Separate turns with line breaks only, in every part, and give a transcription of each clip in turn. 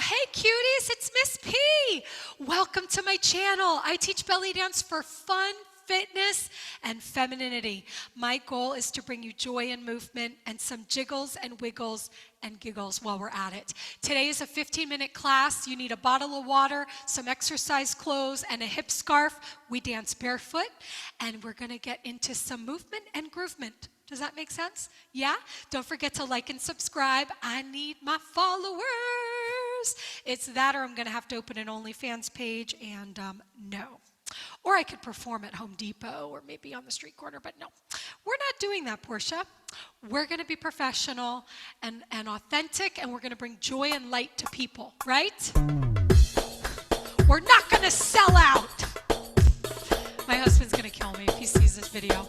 Hey cuties, it's Miss P. Welcome to my channel. I teach belly dance for fun, fitness, and femininity. My goal is to bring you joy and movement and some jiggles and wiggles and giggles while we're at it. Today is a 15-minute class. You need a bottle of water, some exercise clothes, and a hip scarf. We dance barefoot, and we're gonna get into some movement and groovement. Does that make sense? Yeah? Don't forget to like and subscribe. I need my followers. It's that, or I'm going to have to open an OnlyFans page, and no. Or I could perform at Home Depot or maybe on the street corner, but no. We're not doing that, Portia. We're going to be professional and authentic, and we're going to bring joy and light to people, right? We're not going to sell out. My husband's going to kill me if he sees this video.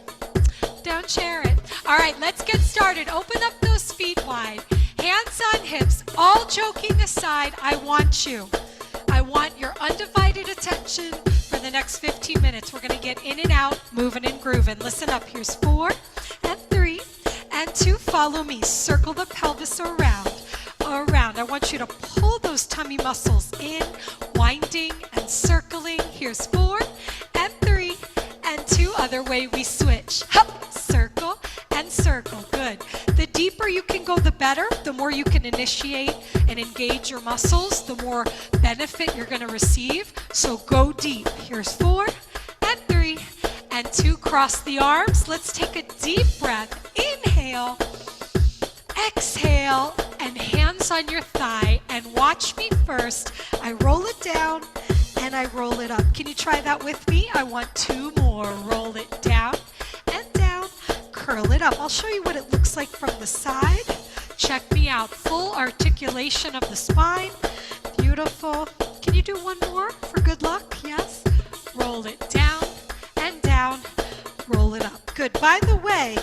Don't share it. All right, let's get started. Open up those feet wide. Hands on hips. All joking aside, I want you. I want your undivided attention for the next 15 minutes. We're going to get in and out, moving and grooving. Listen up. Here's 4 and 3 and 2. Follow me. Circle the pelvis around. Around. I want you to pull those tummy muscles in, winding and circling. Here's 4 and 3 and 2. Other way we switch. Hup, circle and circle. Good. The deeper you can go, the better. The more you can initiate and engage your muscles, the more benefit you're going to receive. So go deep. Here's 4 and 3 and 2. Cross the arms. Let's take a deep breath. Inhale, exhale, and hands on your thigh. And watch me first. I roll it down and I roll it up. Can you try that with me? I want 2 more. Roll it down and down. Curl it up. I'll show you what it looks like from the side. Check me out. Full articulation of the spine. Beautiful. Can you do one more for good luck? Yes. Roll it down and down. Roll it up. Good. By the way,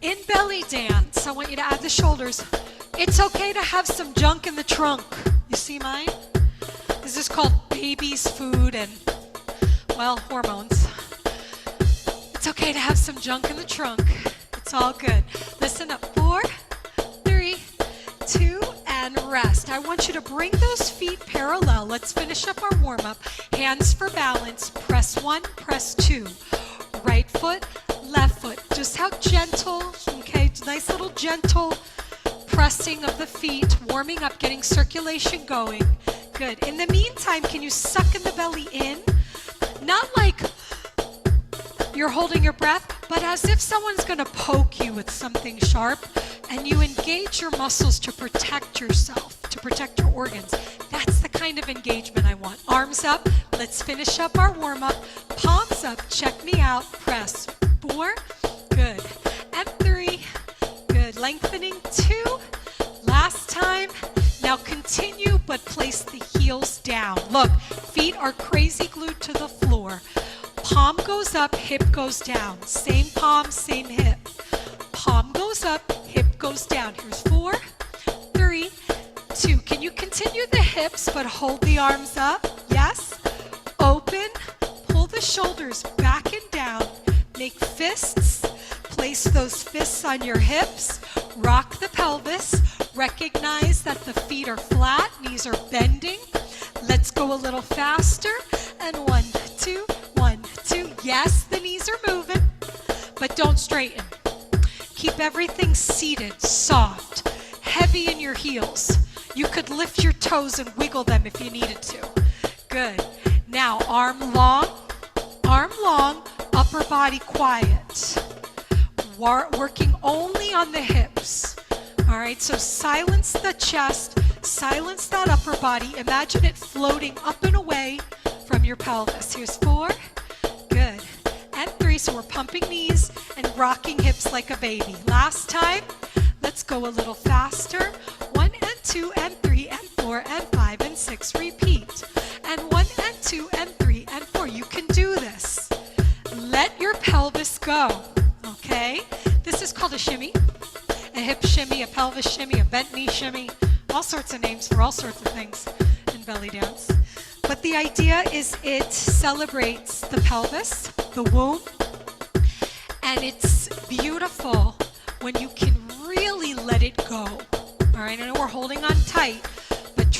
in belly dance, I want you to add the shoulders. It's okay to have some junk in the trunk. You see mine? This is called baby's food and, well, hormones. It's okay to have some junk in the trunk. It's all good. Listen up. 4, 3, 2, and rest. I want you to bring those feet parallel. Let's finish up our warm-up. Hands for balance. Press 1, press 2. Right foot, left foot. Just how gentle, okay, nice little gentle pressing of the feet, warming up, getting circulation going. Good. In the meantime, can you suck in the belly in? Not like you're holding your breath, but as if someone's going to poke you with something sharp, and you engage your muscles to protect yourself, to protect your organs. That's the kind of engagement I want. Arms up. Let's finish up our warm-up. Palms up. Check me out. Press. 4. Good. And 3. Good. Lengthening. 2. Last time. Now continue, but place the heels down. Look, feet are crazy glued to the floor. Palm goes up, hip goes down. Same palm, same hip. Palm goes up, hip goes down. Here's 4, 3, 2. Can you continue the hips, but hold the arms up? Yes. Open, pull the shoulders back and down. Make fists. Place those fists on your hips. Rock the pelvis. Recognize that the feet are flat, knees are bending. Let's go a little faster. And 1, 2, 1, 2. Yes, the knees are moving, but don't straighten. Keep everything seated, soft, heavy in your heels. You could lift your toes and wiggle them if you needed to. Good. Now, arm long, upper body quiet. Working only on the hips. All right, so silence the chest, silence that upper body. Imagine it floating up and away from your pelvis. Here's 4, good, and 3. So we're pumping knees and rocking hips like a baby. Last time, let's go a little faster. 1 and 2 and 3 and 4 and 5 and 6. Repeat. And 1 and 2 and 3 and 4. You can do this. Let your pelvis go, okay? This is called a shimmy. A hip shimmy, a pelvis shimmy, a bent knee shimmy, all sorts of names for all sorts of things in belly dance. But the idea is it celebrates the pelvis, the womb, and it's beautiful when you can really let it go. All right, I know we're holding on tight,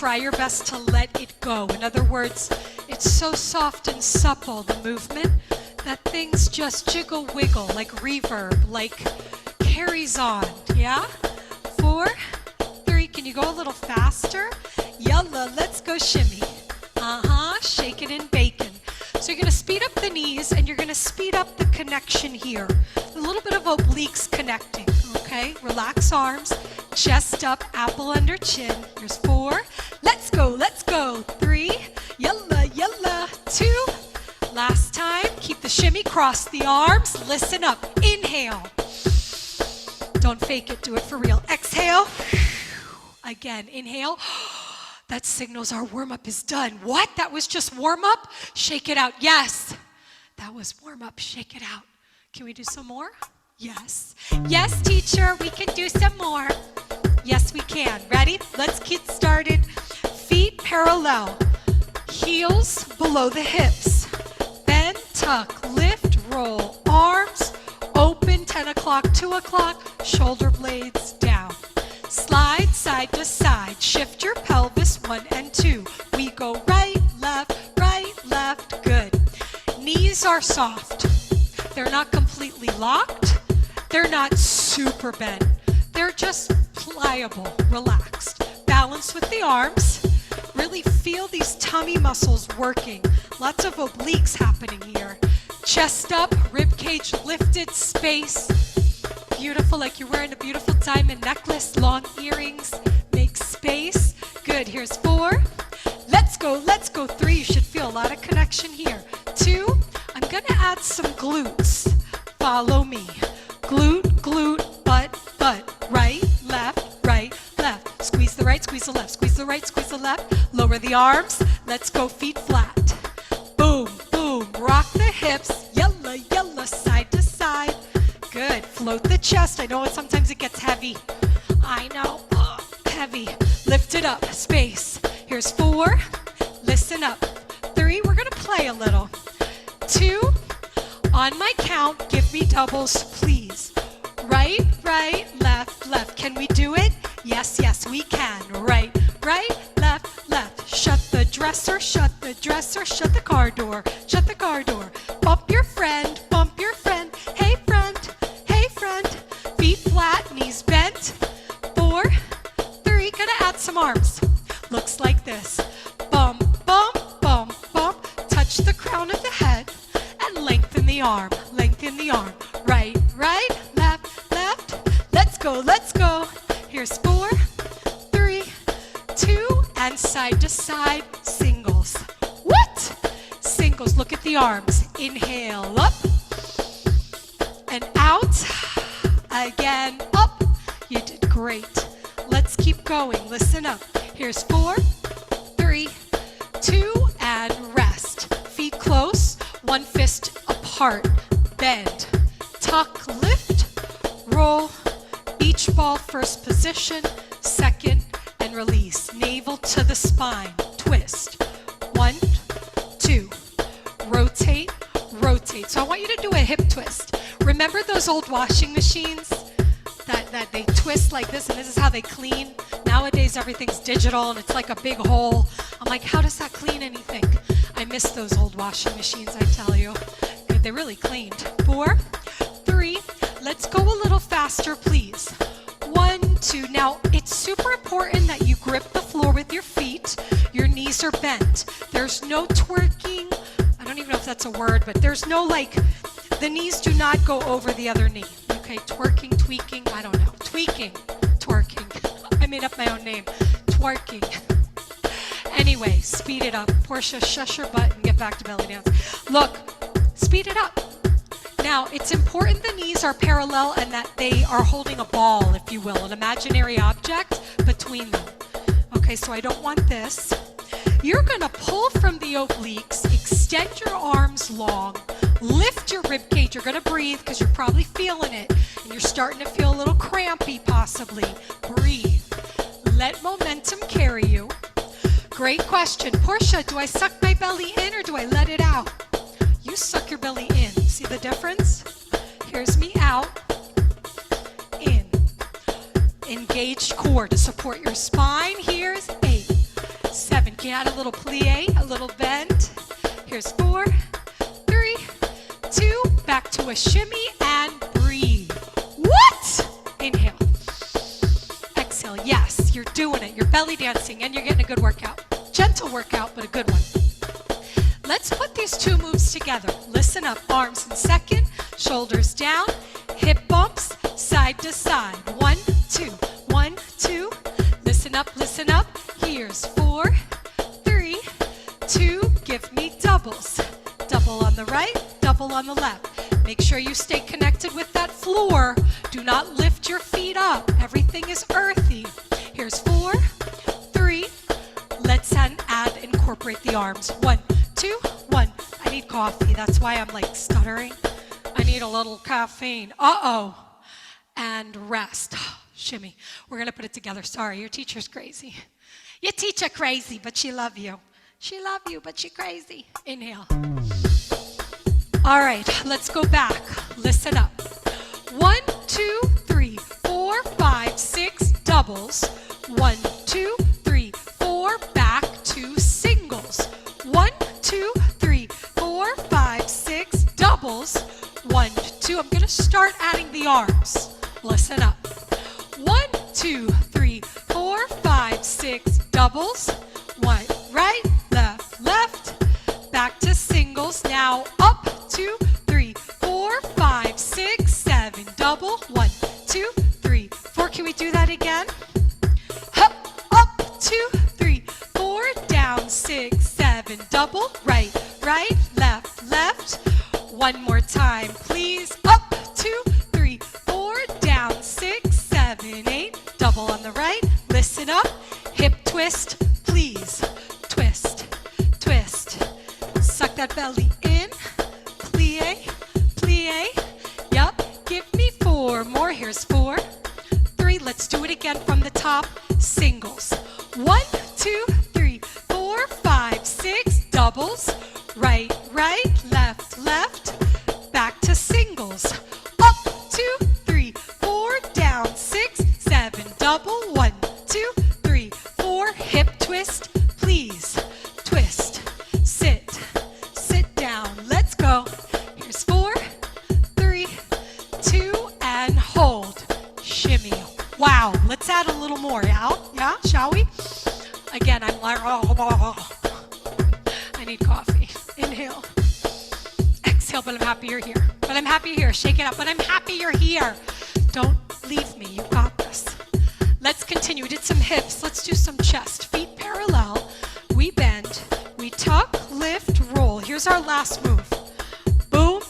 try your best to let it go. In other words, it's so soft and supple, the movement, that things just jiggle wiggle like reverb, like carries on, yeah? 4, 3, can you go a little faster? Yalla, let's go shimmy. Shake it and bacon. So you're gonna speed up the knees and you're gonna speed up the connection here. A little bit of obliques connecting, okay? Relax arms, chest up, apple under chin. Here's 4, let's go, 3, yalla, yalla, 2, last time, keep the shimmy, cross the arms, listen up, inhale. Don't fake it, do it for real. Exhale, again, inhale. That signals our warm-up is done. What? That was just warm-up? Shake it out. Yes. That was warm-up. Shake it out. Can we do some more? Yes. Yes, teacher, we can do some more. Yes, we can. Ready? Let's get started. Feet parallel. Heels below the hips. Bend, tuck, lift, roll. Arms open, 10 o'clock, 2 o'clock. Shoulder blades down. Slide side to side, shift your pelvis 1 and 2. We go right, left, good. Knees are soft. They're not completely locked. They're not super bent. They're just pliable, relaxed. Balance with the arms. Really feel these tummy muscles working. Lots of obliques happening here. Chest up, rib cage lifted, space. Beautiful, like you're wearing a beautiful diamond necklace, long earrings, make space. Good, here's 4. Let's go, 3. You should feel a lot of connection here. 2, I'm gonna add some glutes. Follow me. Glute, butt. Right, left. Squeeze the right, squeeze the left, squeeze the right, squeeze the left. Lower the arms, let's go feet flat. Boom, rock the hips, yalla, side to side. Good. Float the chest. I know sometimes it gets heavy. I know. Heavy. Lift it up. Space. Here's 4. Listen up. 3. We're going to play a little. 2. On my count, give me doubles, please. Right, left. Can we do it? Yes, we can. Right, left. Shut the dresser. Shut the car door. Bump your friend. Hey, friend. Feet flat, knees bent. 4, 3, gonna add some arms. Looks like this. Bump. Touch the crown of the head and lengthen the arm. Right, left. Let's go. Here's 4, 3, 2, and side to side singles. What? Singles, look at the arms. Inhale, up and out. Again, up. You did great. Let's keep going. Listen up. Here's 4, 3, 2, and rest. Feet close, one fist apart. Bend, tuck, lift, roll. Beach ball first position, second, and release. Navel to the spine. Twist. 1, 2. Rotate. So I want you to do a hip twist. Remember those old washing machines that they twist like this, and this is how they clean? Nowadays everything's digital and it's like a big hole. I'm like, how does that clean anything? I miss those old washing machines, I tell you. Good, they really cleaned. 4, 3, let's go a little faster, please. 1, 2. Now, it's super important that you grip the floor with your feet. Your knees are bent. There's no twerking. I don't even know if that's a word, but there's no the knees do not go over the other knee. Okay, twerking, tweaking, I don't know. Tweaking, twerking. I made up my own name. Twerking. Anyway, speed it up. Portia, shush your butt and get back to belly dance. Look, speed it up. Now, it's important the knees are parallel and that they are holding a ball, if you will, an imaginary object between them. Okay, so I don't want this. You're going to pull from the obliques, extend your arms long, lift your rib cage. You're going to breathe because you're probably feeling it, and you're starting to feel a little crampy possibly. Breathe. Let momentum carry you. Great question. Portia, do I suck my belly in or do I let it out? You suck your belly in. See the difference? Here's me out. In. Engaged core to support your spine. Here's 8, can add a little plie, a little bend. Here's 4, 3, 2, back to a shimmy and breathe. What? Inhale. Exhale. Yes, you're doing it. You're belly dancing and you're getting a good workout. Gentle workout, but a good one. Let's put these two moves together. Listen up. Arms in second, shoulders down, hip bumps, side to side. 1, 2, 1, 2. Listen up, listen up. Here's 4, 3, 2. Give me doubles. Double on the right, double on the left. Make sure you stay connected with that floor. Do not lift your feet up. Everything is earthy. Here's 4, 3. Let's incorporate the arms. 1, 2, 1. I need coffee. That's why I'm like stuttering. I need a little caffeine. Uh-oh. And rest. Shimmy. We're going to put it together. Sorry, your teacher's crazy. Your teacher crazy, but she love you. She love you, but she crazy. Inhale. All right, let's go back. Listen up. 1, 2, 3, 4, 5, 6, doubles. 1, 2, 3, 4, back to singles. 1, 2, 3, 4, 5, 6, doubles. 1, 2. I'm going to start adding the arms. Listen up. 1, 2, 3, 4, 5, 6, doubles. 1, right, left, left. Back to singles. Now up. 2, 3, 4, 5, 6, 7, double. 1, 2, 3, 4. Can we do that again? Up, up, 2, 3, 4, down, 6, 7, double. Right, right, left, left. One more time, please. Up, 2, 3, 4, down, 6, 7, 8. Double on the right. Listen up. Hip twist, please. Twist, twist. Suck that belly in. Plie, plie. Yup. Give me 4 more. Here's 4, 3. Let's do it again from the top. Singles. 1, 2, 3, 4, 5, 6. Doubles. Right, right, left, left. Back to singles. Up, 2, 3, 4, down, 6, 7. Double. 1, 2, 3, 4. Hip twist, please. Twist. Sit. Sit down. Let's go. Here's 4, 3, 2, and hold. Shimmy. Wow. Let's add a little more. Yeah? Shall we? Again, I'm like, I need coffee. Inhale. Exhale, but I'm happy you're here. But I'm happy you're here. Shake it up. But I'm happy you're here. Don't leave me. You got this. Let's continue. We did some hips. Let's do some chest. Feet parallel. We bend. We tuck, lift, roll. Here's our last move. Boom,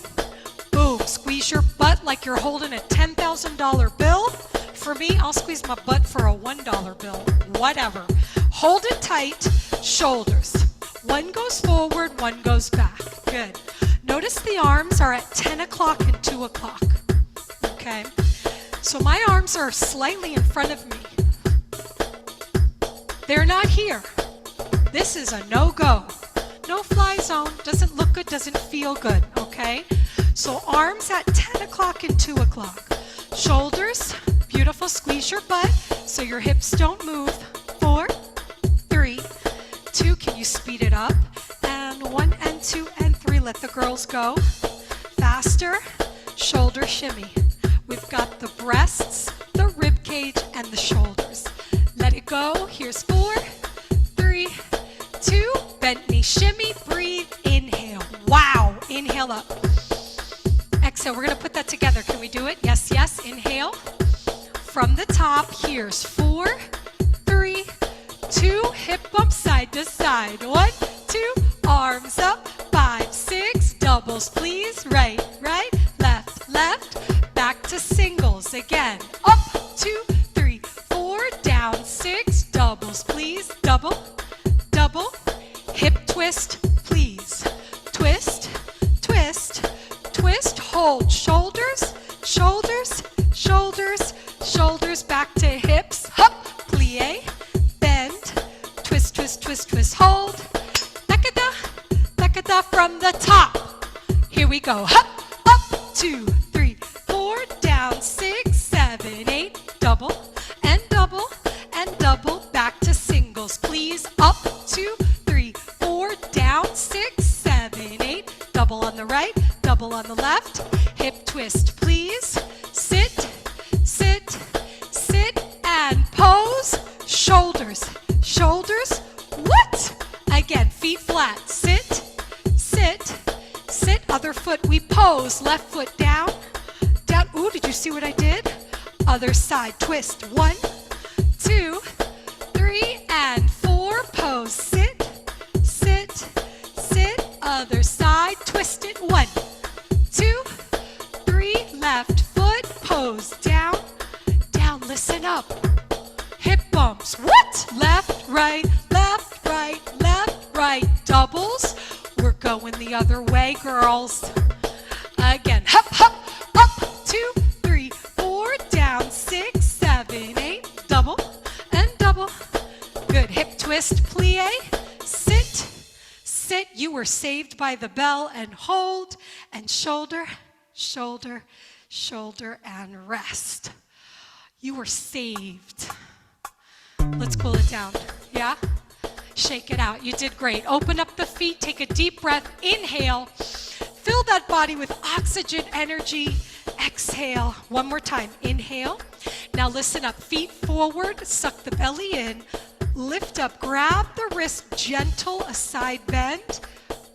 boom. Squeeze your butt like you're holding a $10,000 bill. For me, I'll squeeze my butt for a $1 bill. Whatever. Hold it tight. Shoulders. One goes forward, one goes back. Good. Notice the arms are at 10 o'clock and 2 o'clock. Okay? So my arms are slightly in front of me. They're not here. This is a no-go. No fly zone. Doesn't look good, doesn't feel good. Okay? So arms at 10 o'clock and 2 o'clock. Shoulders, beautiful. Squeeze your butt so your hips don't move. 4, 3, 2. Can you speed it up? And 1 and 2 and 3. Let the girls go. Faster. Shoulder shimmy. We've got the breasts, the rib cage, and the shoulders. Let it go. Here's 4, 3, 2. Bent knee shimmy. Breathe. Inhale. Wow. Inhale up. Exhale. We're going to put that together. Can we do it? Yes, yes. Inhale. From the top, here's 4, 3, 2. Hip bump side to side. 1, 2. Arms up. 5, 6. Doubles, please. Right, right. Left, left. Back to singles again. Up, 2, 3, 4. Down, 6. Doubles, please. Double, double. Hip twist, please. Twist, twist, twist. Hold. Shoulders, shoulders, shoulders, shoulders. Back to hips. Hup, plie, bend. Twist, twist, twist, twist. Hold. Takada, takada from the top. Here we go. Hup, up, 2, 3, 4. Down, 6, 7, 8. Double and double and double. Back to singles, please. Up, 2, on the left. Hip twist, please. Sit, sit, sit, and pose. Shoulders, shoulders. What? Again, feet flat. Sit, sit, sit. Other foot, we pose. Left foot down, down. Ooh, did you see what I did? Other side, twist. 1, 2, 3, and 4. Pose. Sit, sit, sit. Other side, twist it. 1, 2, 3. Left foot, pose. Down, down. Listen up. Hip bumps. What? Left, right, left, right, left, right. Doubles. We're going the other way, girls. Again. Hop, hop, up. 2, 3, 4. Down. 6, 7, 8. Double and double. Good. Hip twist, plie. Sit, sit. You were saved by the bell, and hold, and shoulder, shoulder, shoulder, and rest. You were saved. Let's cool it down. Yeah? Shake it out. You did great. Open up the feet. Take a deep breath. Inhale. Fill that body with oxygen, energy. Exhale. One more time. Inhale. Now listen up. Feet forward. Suck the belly in. Lift up. Grab the wrist. Gentle. A side bend.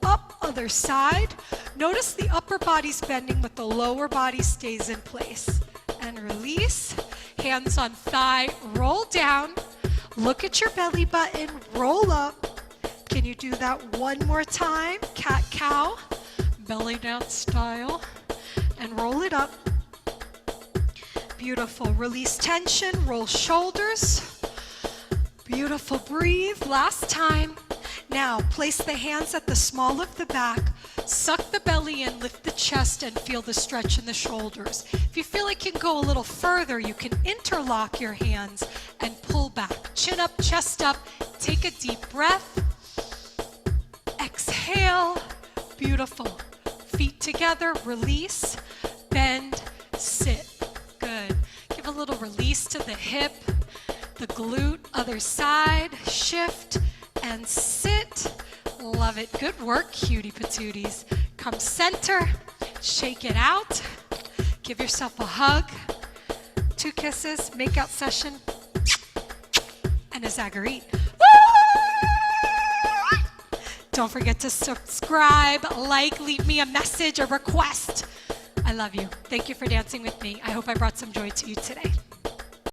Up. Other side. Notice the upper body's bending, but the lower body stays in place. And release. Hands on thigh. Roll down. Look at your belly button. Roll up. Can you do that one more time? Cat cow. Belly dance style. And roll it up. Beautiful. Release tension. Roll shoulders. Beautiful. Breathe. Last time. Now place the hands at the small of the back. Suck the belly in. Lift the chest and feel the stretch in the shoulders. If you feel like you can go a little further, you can interlock your hands and pull back. Chin up, chest up. Take a deep breath. Exhale. Beautiful. Feet together. Release. Bend. Sit. Good. Give a little release to the hip, the glute. Other side. Shift and sit. Love it. Good work, cutie patooties. Come center. Shake it out. Give yourself a hug. 2 kisses. Make-out session. And a Zagarite. Don't forget to subscribe, like, leave me a message, a request. I love you. Thank you for dancing with me. I hope I brought some joy to you today.